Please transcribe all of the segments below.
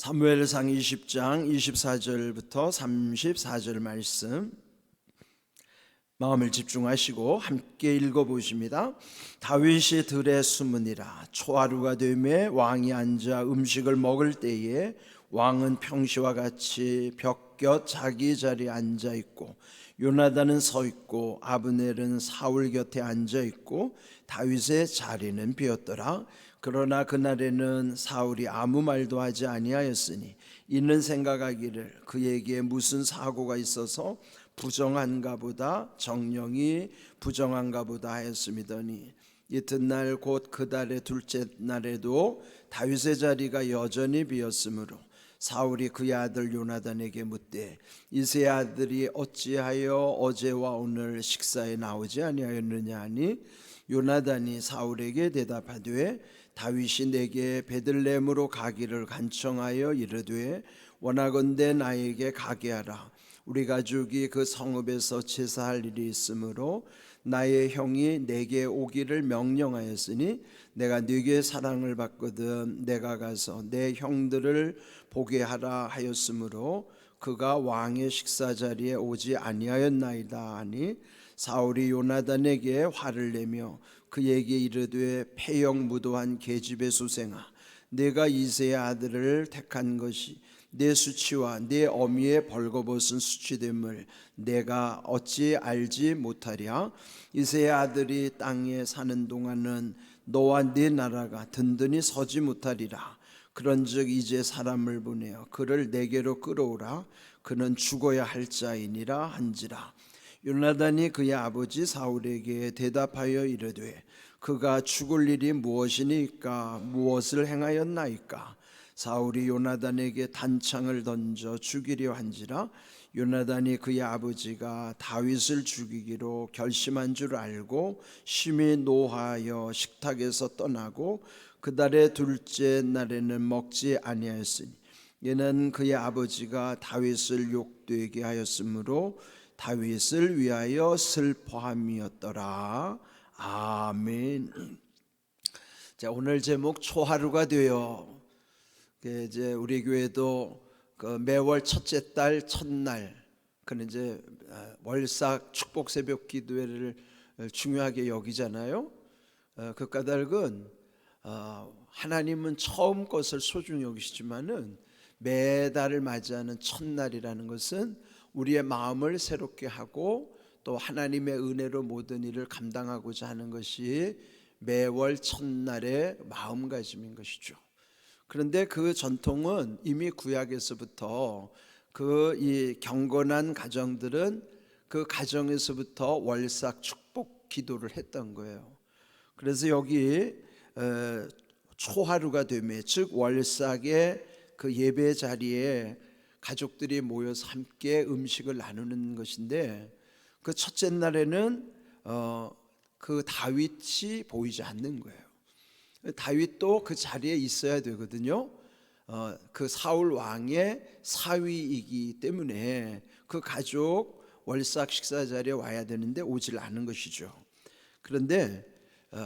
사무엘상 20장 24절부터 34절 말씀 마음을 집중하시고 함께 읽어보십니다. 다윗이 들에 숨으니라. 초하루가 되매 왕이 앉아 음식을 먹을 때에 왕은 평시와 같이 벽곁 자기 자리에 앉아 있고 요나단은 서 있고 아브넬은 사울 곁에 앉아 있고 다윗의 자리는 비었더라. 그러나 그날에는 사울이 아무 말도 하지 아니하였으니 이는 생각하기를 그에게 무슨 사고가 있어서 부정한가 보다, 정령이 부정한가 보다 하였음이더니 이튿날 곧 그 달의 둘째 날에도 다윗의 자리가 여전히 비었으므로 사울이 그의 아들 요나단에게 묻되 이새의 아들이 어찌하여 어제와 오늘 식사에 나오지 아니하였느냐 하니 요나단이 사울에게 대답하되 다윗이 내게 베들레헴으로 가기를 간청하여 이르되 원하건대 나에게 가게 하라. 우리 가족이 그 성읍에서 제사할 일이 있으므로 나의 형이 내게 오기를 명령하였으니 내가 네게 사랑을 받거든 내가 가서 내 형들을 보게 하라 하였으므로 그가 왕의 식사 자리에 오지 아니하였나이다 하니 사울이 요나단에게 화를 내며 그에게 이르되 패역무도한 계집의 수생아, 내가 이새의 아들을 택한 것이 내 수치와 내 어미의 벌거벗은 수치됨을 내가 어찌 알지 못하랴? 이새의 아들이 땅에 사는 동안은 너와 네 나라가 든든히 서지 못하리라. 그런즉 이제 사람을 보내어 그를 내게로 끌어오라. 그는 죽어야 할 자이니라 한지라. 요나단이 그의 아버지 사울에게 대답하여 이르되 그가 죽을 일이 무엇이니까 무엇을 행하였나이까? 사울이 요나단에게 단창을 던져 죽이려 한지라. 요나단이 그의 아버지가 다윗을 죽이기로 결심한 줄 알고 심히 노하여 식탁에서 떠나고 그 달의 둘째 날에는 먹지 아니하였으니 이는 그의 아버지가 다윗을 욕되게 하였으므로 다윗을 위하여 슬퍼함이었더라. 아멘. 자, 오늘 제목 초하루가 되어. 이제 우리 교회도 그 매월 첫째 달 첫날 그는 이제 월삭 축복 새벽 기도회를 중요하게 여기잖아요. 그 까닭은 하나님은 처음 것을 소중히 여기시지만은 매달을 맞이하는 첫날이라는 것은 우리의 마음을 새롭게 하고 또 하나님의 은혜로 모든 일을 감당하고자 하는 것이 매월 첫날의 마음가짐인 것이죠. 그런데 그 전통은 이미 구약에서부터 그 이 경건한 가정들은 그 가정에서부터 월삭 축복 기도를 했던 거예요. 그래서 여기 초하루가 되매 즉 월삭의 그 예배 자리에 가족들이 모여서 함께 음식을 나누는 것인데 그 첫째 날에는 그 다윗이 보이지 않는 거예요. 다윗도 그 자리에 있어야 되거든요. 그 사울 왕의 사위이기 때문에 그 가족 월삭 식사 자리에 와야 되는데 오질 않은 것이죠. 그런데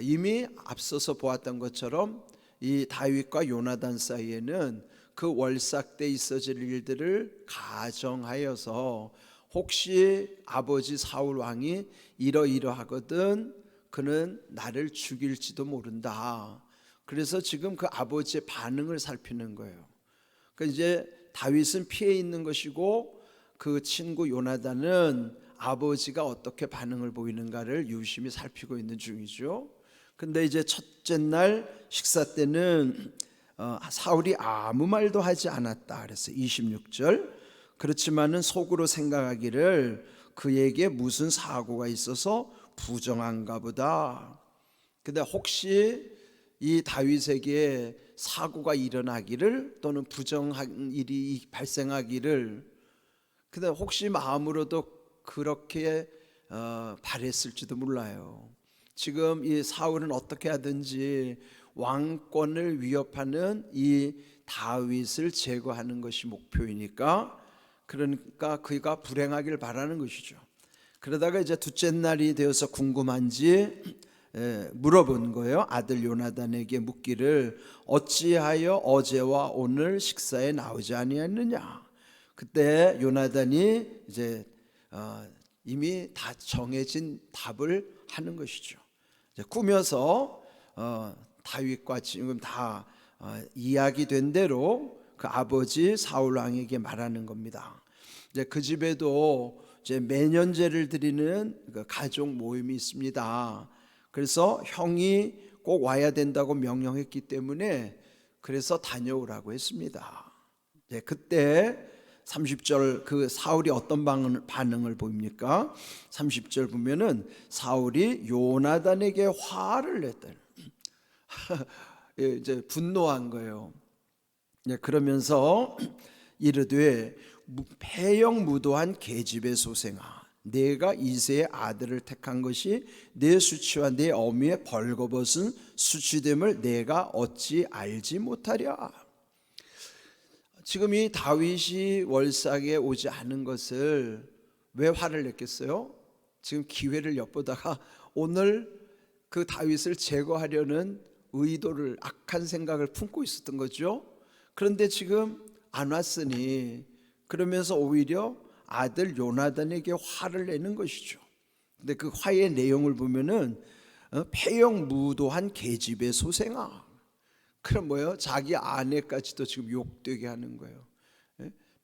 이미 앞서서 보았던 것처럼 이 다윗과 요나단 사이에는 그 월삭 때 있어질 일들을 가정하여서 혹시 아버지 사울 왕이 이러이러하거든 그는 나를 죽일지도 모른다. 그래서 지금 그 아버지의 반응을 살피는 거예요. 그러니까 이제 다윗은 피해 있는 것이고 그 친구 요나단은 아버지가 어떻게 반응을 보이는가를 유심히 살피고 있는 중이죠. 근데 이제 첫째 날 식사 때는 사울이 아무 말도 하지 않았다 그래서 26절 그렇지만은 속으로 생각하기를 그에게 무슨 사고가 있어서 부정한가 보다. 근데 혹시 이 다윗에게 사고가 일어나기를 또는 부정한 일이 발생하기를 근데 혹시 마음으로도 그렇게 바랬을지도 몰라요. 지금 이 사울은 어떻게 하든지 왕권을 위협하는 이 다윗을 제거하는 것이 목표이니까 그러니까 그가 불행하길 바라는 것이죠. 그러다가 이제 둘째 날이 되어서 궁금한지 물어본 거예요. 아들 요나단에게 묻기를 어찌하여 어제와 오늘 식사에 나오지 아니했느냐. 그때 요나단이 이제 이미 다 정해진 답을 하는 것이죠. 꾸며서 다윗과 지금 다 이야기된 대로 그 아버지 사울 왕에게 말하는 겁니다. 이제 그 집에도 이제 매년제를 드리는 그 가족 모임이 있습니다. 그래서 형이 꼭 와야 된다고 명령했기 때문에 그래서 다녀오라고 했습니다. 네, 그때 30절 그 사울이 어떤 반응을 보입니까? 30절 보면은 사울이 요나단에게 화를 냈다. 이제 분노한 거예요. 네, 그러면서 이르되 패역무도한 계집의 소생아, 내가 이새의 아들을 택한 것이 내 수치와 내 어미의 벌거벗은 수치됨을 내가 어찌 알지 못하랴. 지금 이 다윗이 월삭에 오지 않은 것을 왜 화를 냈겠어요? 지금 기회를 엿보다가 오늘 그 다윗을 제거하려는 의도를, 악한 생각을 품고 있었던 거죠. 그런데 지금 안 왔으니 그러면서 오히려 아들 요나단에게 화를 내는 것이죠. 근데 그 화의 내용을 보면은 패역무도한 계집의 소생아. 그럼 뭐예요? 자기 아내까지도 지금 욕되게 하는 거예요.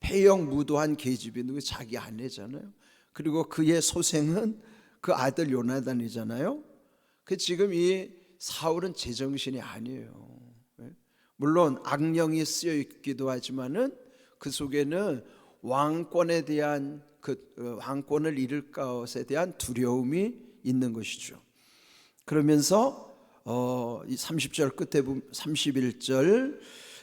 패역무도한 계집이 누구? 자기 아내잖아요. 그리고 그의 소생은 그 아들 요나단이잖아요. 그 지금 이 사울은 제정신이 아니에요. 물론 악령이 쓰여 있기도 하지만은 그 속에는 왕권에 대한 왕권을 잃을 것에 대한 두려움이 있는 것이죠. 그러면서 이 30절 끝에 보면 31절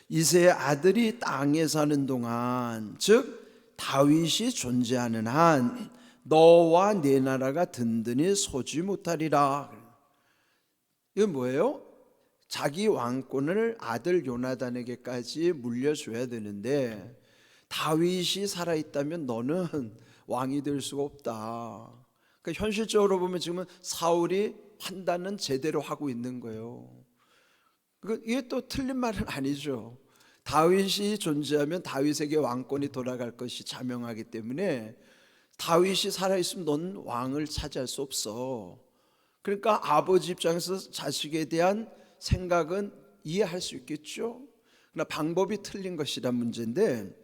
이새의 아들이 땅에 사는 동안 즉 다윗이 존재하는 한 너와 내 나라가 든든히 서지 못하리라. 이건 뭐예요? 자기 왕권을 아들 요나단에게까지 물려줘야 되는데 다윗이 살아있다면 너는 왕이 될 수가 없다. 그러니까 현실적으로 보면 지금은 사울이 판단은 제대로 하고 있는 거예요. 이게 또 틀린 말은 아니죠. 다윗이 존재하면 다윗에게 왕권이 돌아갈 것이 자명하기 때문에 다윗이 살아있으면 넌 왕을 차지할 수 없어. 그러니까 아버지 입장에서 자식에 대한 생각은 이해할 수 있겠죠. 그러나 방법이 틀린 것이란 문제인데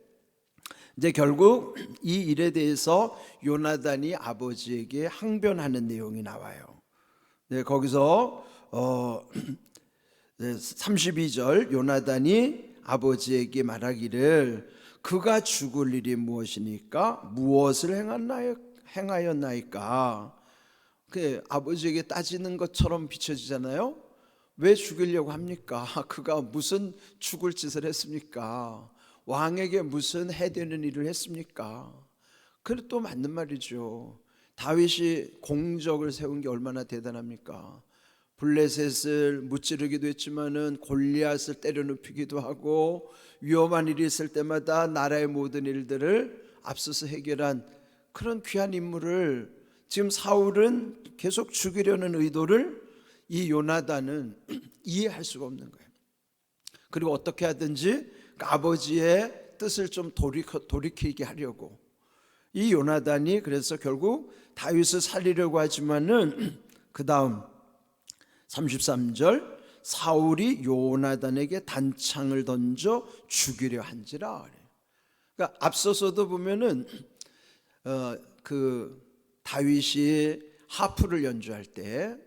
이제 결국 이 일에 대해서 요나단이 아버지에게 항변하는 내용이 나와요. 네, 거기서 32절 요나단이 아버지에게 말하기를 그가 죽을 일이 무엇이니까 무엇을 행하였나이까. 그 아버지에게 따지는 것처럼 비춰지잖아요. 왜 죽이려고 합니까? 그가 무슨 죽을 짓을 했습니까? 왕에게 무슨 해되는 일을 했습니까? 그래 또 맞는 말이죠. 다윗이 공적을 세운 게 얼마나 대단합니까? 블레셋을 무찌르기도 했지만은 골리앗을 때려눕히기도 하고 위험한 일이 있을 때마다 나라의 모든 일들을 앞서서 해결한 그런 귀한 인물을 지금 사울은 계속 죽이려는 의도를 이 요나단은 이해할 수가 없는 거예요. 그리고 어떻게 하든지 아버지의 뜻을 좀 돌이키게 하려고 이 요나단이 그래서 결국 다윗을 살리려고 하지만은 그 다음 33절 사울이 요나단에게 단창을 던져 죽이려 한지라. 그러니까 앞서서도 보면은 그 다윗이 하프를 연주할 때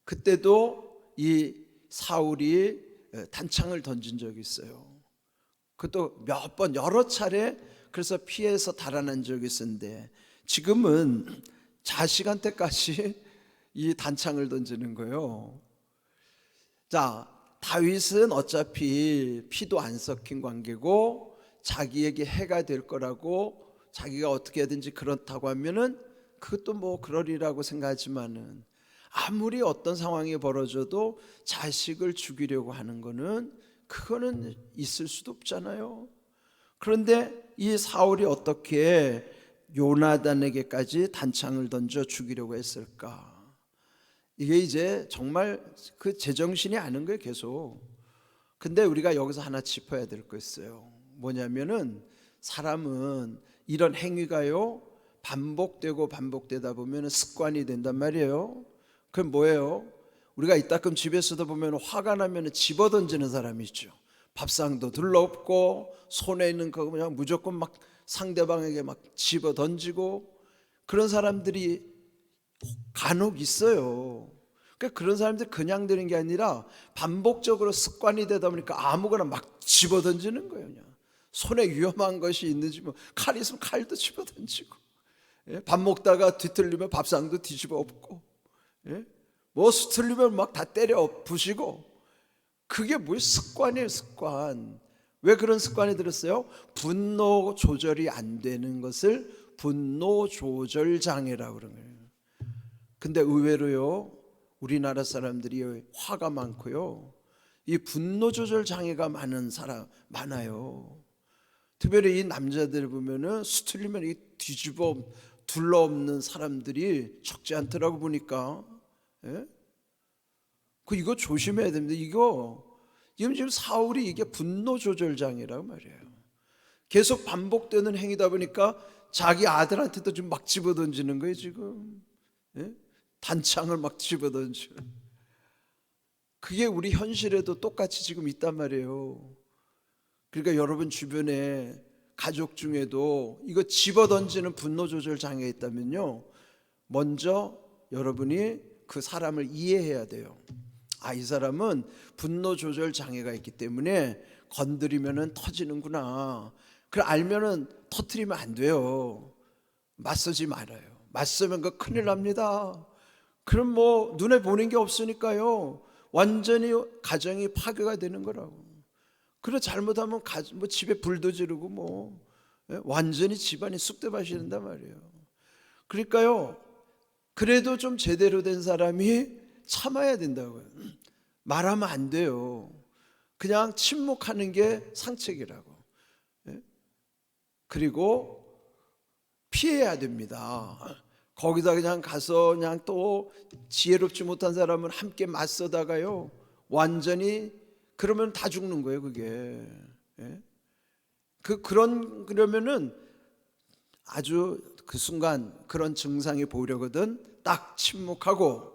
그때도 이 사울이 단창을 던진 적이 있어요. 그것도 몇 번 여러 차례 그래서 피해서 달아난 적이 있었는데 지금은 자식한테까지 이 단창을 던지는 거예요. 자, 다윗은 어차피 피도 안 섞인 관계고 자기에게 해가 될 거라고 자기가 어떻게 하든지 그렇다고 하면은 그것도 뭐 그러리라고 생각하지만은 아무리 어떤 상황이 벌어져도 자식을 죽이려고 하는 거는 그거는 있을 수도 없잖아요. 그런데 이 사울이 어떻게 요나단에게까지 단창을 던져 죽이려고 했을까? 이게 이제 정말 그 제정신이 아닌 거예요, 계속. 근데 우리가 여기서 하나 짚어야 될 거 있어요. 뭐냐면은 사람은 이런 행위가요 반복되고 반복되다 보면 습관이 된단 말이에요. 그럼 뭐예요? 우리가 이따금 집에서도 보면 화가 나면 집어던지는 사람이 있죠. 밥상도 둘러엎고 손에 있는 거 그냥 무조건 막 상대방에게 막 집어던지고 그런 사람들이 간혹 있어요. 그러니까 그런 사람들이 그냥 되는 게 아니라 반복적으로 습관이 되다 보니까 아무거나 막 집어던지는 거예요. 그냥 손에 위험한 것이 있는지 뭐 칼 있으면 칼도 집어던지고, 밥 먹다가 뒤틀리면 밥상도 뒤집어 엎고, 뭐 수틀리면 막 다 때려 부시고. 그게 뭐예요? 습관이에요, 습관. 왜 그런 습관이 들었어요? 분노 조절이 안 되는 것을 분노 조절 장애라고 그러는 거예요. 근데 의외로요 우리나라 사람들이 화가 많고요 이 분노 조절 장애가 많은 사람 많아요. 특별히 이 남자들 보면은 수틀리면 이 뒤집어 둘러엎는 사람들이 적지 않더라고 보니까. 이거 조심해야 됩니다. 지금 사울이 이게 분노 조절 장애라고 말이에요. 계속 반복되는 행위다 보니까 자기 아들한테도 좀 막 집어던지는 거예요 지금. 단창을 막 집어던지는. 그게 우리 현실에도 똑같이 지금 있단 말이에요. 그러니까 여러분 주변에 가족 중에도 이거 집어던지는 분노 조절 장애 있다면요 먼저 여러분이 그 사람을 이해해야 돼요. 이 사람은 분노 조절 장애가 있기 때문에 건드리면은 터지는구나. 그걸 알면은 터뜨리면 안 돼요. 맞서지 말아요. 맞서면 그 큰일 납니다. 그럼 뭐 눈에 보는 게 없으니까요 완전히 가정이 파괴가 되는 거라고. 그래 잘못하면 뭐 집에 불도 지르고 뭐 완전히 집안이 쑥대밭이 된단 말이에요. 그러니까요 그래도 좀 제대로 된 사람이 참아야 된다고요. 말하면 안 돼요. 그냥 침묵하는 게 상책이라고. 그리고 피해야 됩니다. 거기다 그냥 가서 그냥 또 지혜롭지 못한 사람은 함께 맞서다가요 완전히 그러면 다 죽는 거예요 그게. 그러면은 아주 그 순간 그런 증상이 보이려거든 딱 침묵하고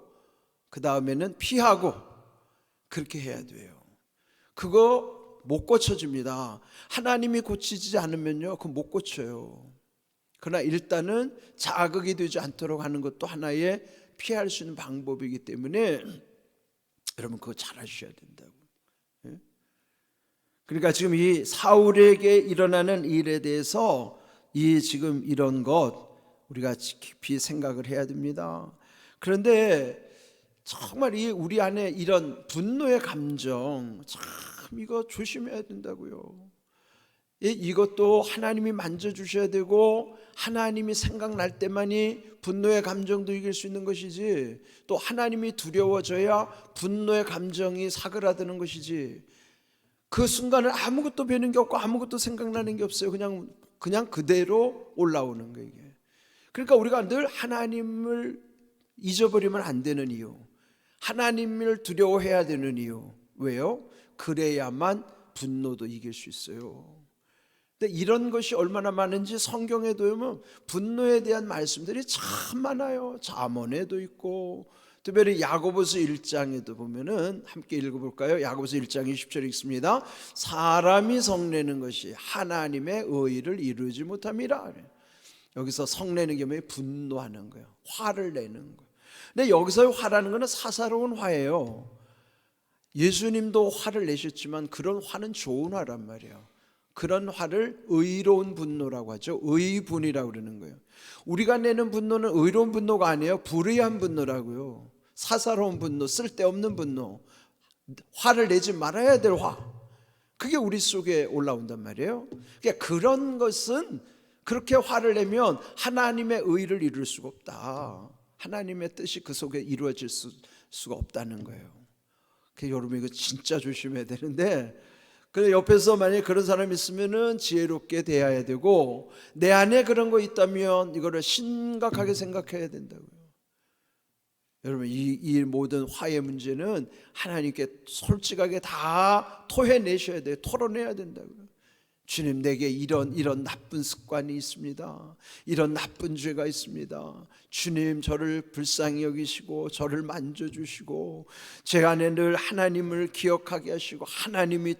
그 다음에는 피하고 그렇게 해야 돼요. 그거 못 고쳐집니다. 하나님이 고치지 않으면요 그거 못 고쳐요. 그러나 일단은 자극이 되지 않도록 하는 것도 하나의 피할 수 있는 방법이기 때문에 여러분 그거 잘 하셔야 된다고. 그러니까 지금 이 사울에게 일어나는 일에 대해서 이 지금 이런 것 우리가 깊이 생각을 해야 됩니다. 그런데 정말 이 우리 안에 이런 분노의 감정 참 이거 조심해야 된다고요. 이것도 하나님이 만져주셔야 되고 하나님이 생각날 때만이 분노의 감정도 이길 수 있는 것이지 또 하나님이 두려워져야 분노의 감정이 사그라드는 것이지 그 순간은 아무것도 배는 게 없고 아무것도 생각나는 게 없어요. 그냥 그대로 올라오는 거예요. 이게. 그러니까 우리가 늘 하나님을 잊어버리면 안 되는 이유, 하나님을 두려워해야 되는 이유. 왜요? 그래야만 분노도 이길 수 있어요. 근데 이런 것이 얼마나 많은지 성경에도 보면 분노에 대한 말씀들이 참 많아요. 잠언에도 있고 특별히 야고보서 1장에도 보면은 함께 읽어볼까요? 야고보서 1장 20절 읽습니다. 사람이 성내는 것이 하나님의 의를 이루지 못함이라. 여기서 성내는 게 뭐예요? 분노하는 거예요. 화를 내는 거예요. 근데 여기서 화라는 것은 사사로운 화예요. 예수님도 화를 내셨지만 그런 화는 좋은 화란 말이에요. 그런 화를 의로운 분노라고 하죠. 의분이라고 그러는 거예요. 우리가 내는 분노는 의로운 분노가 아니에요. 불의한 분노라고요. 사사로운 분노, 쓸데없는 분노, 화를 내지 말아야 될 화, 그게 우리 속에 올라온단 말이에요. 그러니까 그런 것은 그렇게 화를 내면 하나님의 의를 이룰 수가 없다. 하나님의 뜻이 그 속에 이루어질 수가 없다는 거예요. 그래서 여러분 이거 진짜 조심해야 되는데, 그래 옆에서 만약에 그런 사람이 있으면은 지혜롭게 대해야 되고, 내 안에 그런 거 있다면 이거를 심각하게 생각해야 된다고요. 여러분 이 모든 화해 문제는 하나님께 솔직하게 다 토해내셔야 돼요. 털어내야 된다고요. 주님, 내게 이런 나쁜 습관이 있습니다. 이런 나쁜 죄가 있습니다. 주님, 저를 불쌍히 여기시고 저를 만져주시고 제 안에 늘 하나님을 기억하게 하시고 하나님을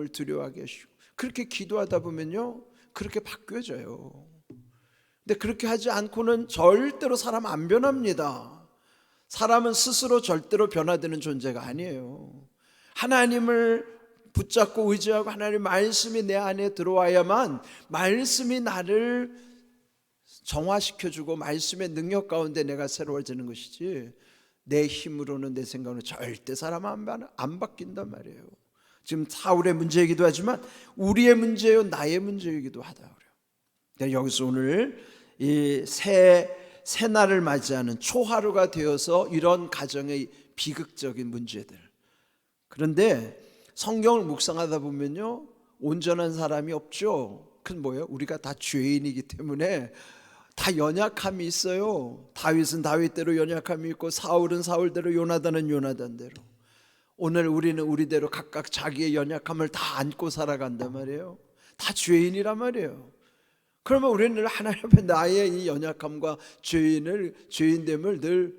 두려워하게 하시고, 그렇게 기도하다 보면요 그렇게 바뀌어져요. 근데 그렇게 하지 않고는 절대로 사람 안 변합니다. 사람은 스스로 절대로 변화되는 존재가 아니에요. 하나님을 붙잡고 의지하고 하나님의 말씀이 내 안에 들어와야만 말씀이 나를 정화시켜주고 말씀의 능력 가운데 내가 새로워지는 것이지, 내 힘으로는, 내 생각으로는 절대 사람 안 바뀐단 말이에요. 지금 사울의 문제이기도 하지만 우리의 문제요 나의 문제이기도 하다 그래요. 여기서 오늘 이 새날을 맞이하는 초하루가 되어서 이런 가정의 비극적인 문제들, 그런데 성경을 묵상하다 보면요 온전한 사람이 없죠. 그건 뭐예요? 우리가 다 죄인이기 때문에 다 연약함이 있어요. 다윗은 다윗대로 연약함이 있고 사울은 사울대로, 요나단은 요나단대로. 오늘 우리는 우리대로 각각 자기의 연약함을 다 안고 살아간단 말이에요. 다 죄인이란 말이에요. 그러면 우리는 늘 하나님 앞에 나의 이 연약함과 죄인됨을 늘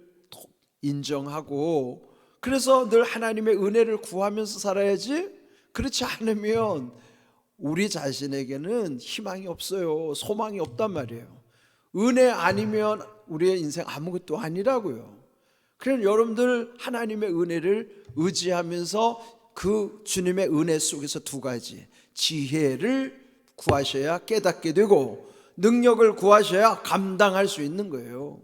인정하고, 그래서 늘 하나님의 은혜를 구하면서 살아야지, 그렇지 않으면 우리 자신에게는 희망이 없어요. 소망이 없단 말이에요. 은혜 아니면 우리의 인생 아무것도 아니라고요. 그래서 여러분들 하나님의 은혜를 의지하면서 그 주님의 은혜 속에서 두 가지, 지혜를 구하셔야 깨닫게 되고 능력을 구하셔야 감당할 수 있는 거예요.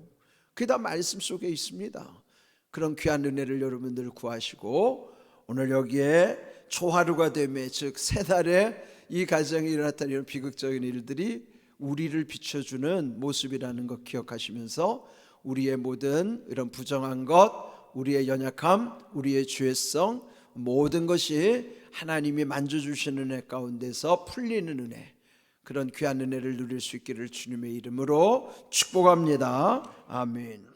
그게 다 말씀 속에 있습니다. 그런 귀한 은혜를 여러분들 구하시고, 오늘 여기에 초하루가 되매, 즉 새 달에 이 가정에 일어났던 이런 비극적인 일들이 우리를 비춰주는 모습이라는 것 기억하시면서 우리의 모든 이런 부정한 것, 우리의 연약함, 우리의 죄성, 모든 것이 하나님이 만져주시는 은혜 가운데서 풀리는 은혜, 그런 귀한 은혜를 누릴 수 있기를 주님의 이름으로 축복합니다. 아멘.